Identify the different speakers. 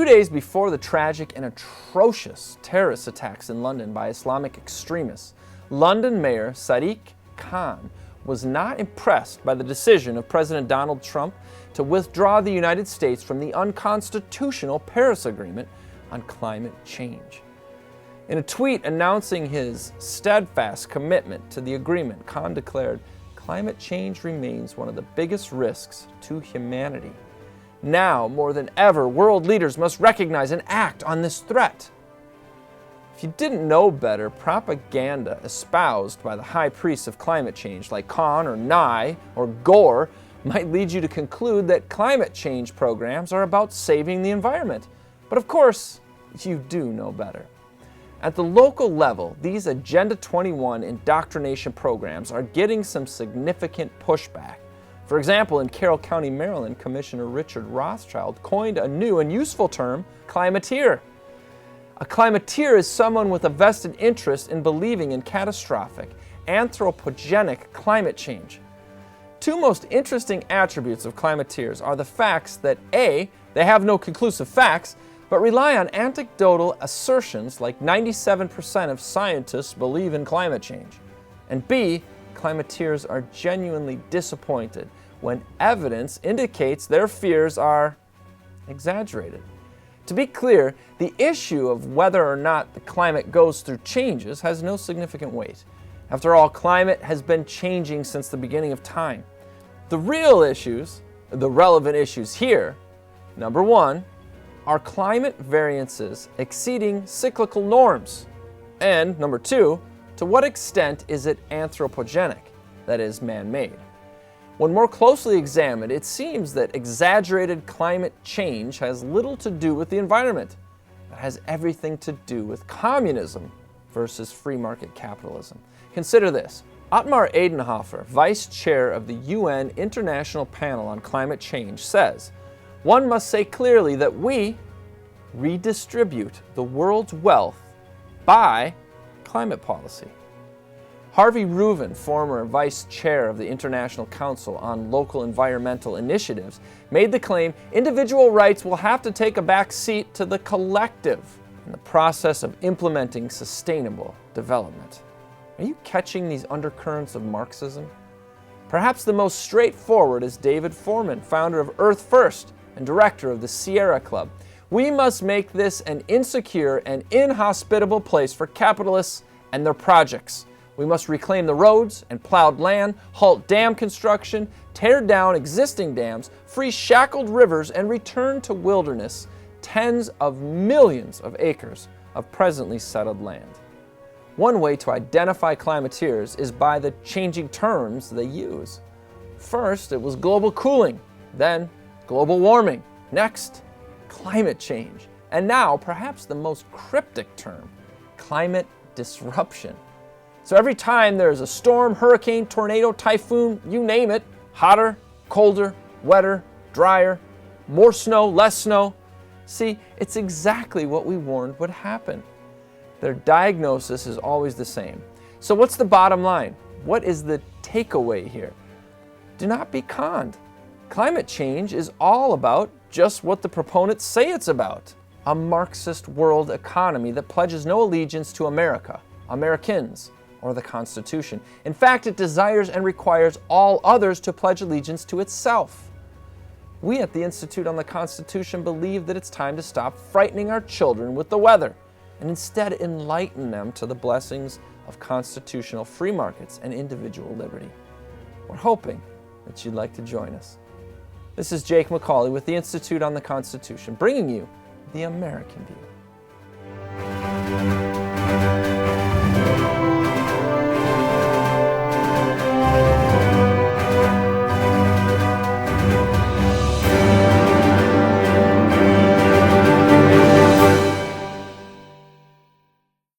Speaker 1: days before the tragic and atrocious terrorist attacks in London by Islamic extremists, London Mayor Sadiq Khan was not impressed by the decision of President Donald Trump to withdraw the United States from the unconstitutional Paris Agreement on climate change. In a tweet announcing his steadfast commitment to the agreement, Khan declared, "Climate change remains one of the biggest risks to humanity. Now, more than ever, world leaders must recognize and act on this threat." If you didn't know better, propaganda espoused by the high priests of climate change like Khan or Nye or Gore might lead you to conclude that climate change programs are about saving the environment. But of course, you do know better. At the local level, these Agenda 21 indoctrination programs are getting some significant pushback. For example, in Carroll County, Maryland, Commissioner Richard Rothschild coined a new and useful term, climateer. A climateer is someone with a vested interest in believing in catastrophic, anthropogenic climate change. Two most interesting attributes of climateers are the facts that A, they have no conclusive facts, but rely on anecdotal assertions like 97% of scientists believe in climate change. And B, climateers are genuinely disappointed when evidence indicates their fears are exaggerated. To be clear, the issue of whether or not the climate goes through changes has no significant weight. After all, climate has been changing since the beginning of time. The real issues, the relevant issues here, number one, are climate variances exceeding cyclical norms? And number two, to what extent is it anthropogenic, that is, man-made? When more closely examined, it seems that exaggerated climate change has little to do with the environment. It has everything to do with communism versus free market capitalism. Consider this. Ottmar Edenhofer, Vice Chair of the UN International Panel on Climate Change, says, "One must say clearly that we redistribute the world's wealth by climate policy." Harvey Reuven, former vice chair of the International Council on Local Environmental Initiatives, made the claim individual rights will have to take a back seat to the collective in the process of implementing sustainable development. Are you catching these undercurrents of Marxism? Perhaps the most straightforward is David Foreman, founder of Earth First and director of the Sierra Club. "We must make this an insecure and inhospitable place for capitalists and their projects. We must reclaim the roads and plowed land, halt dam construction, tear down existing dams, free shackled rivers, and return to wilderness tens of millions of acres of presently settled land." One way to identify climateers is by the changing terms they use. First, it was global cooling, then global warming, next, climate change, and now, perhaps the most cryptic term, climate disruption. So every time there's a storm, hurricane, tornado, typhoon, you name it, hotter, colder, wetter, drier, more snow, less snow. See, it's exactly what we warned would happen. Their diagnosis is always the same. So what's the bottom line? What is the takeaway here? Do not be conned. Climate change is all about just what the proponents say it's about. A Marxist world economy that pledges no allegiance to America, Americans, or the Constitution. In fact, it desires and requires all others to pledge allegiance to itself. We at the Institute on the Constitution believe that it's time to stop frightening our children with the weather and instead enlighten them to the blessings of constitutional free markets and individual liberty. We're hoping that you'd like to join us. This is Jake McCauley with the Institute on the Constitution, bringing you the American View.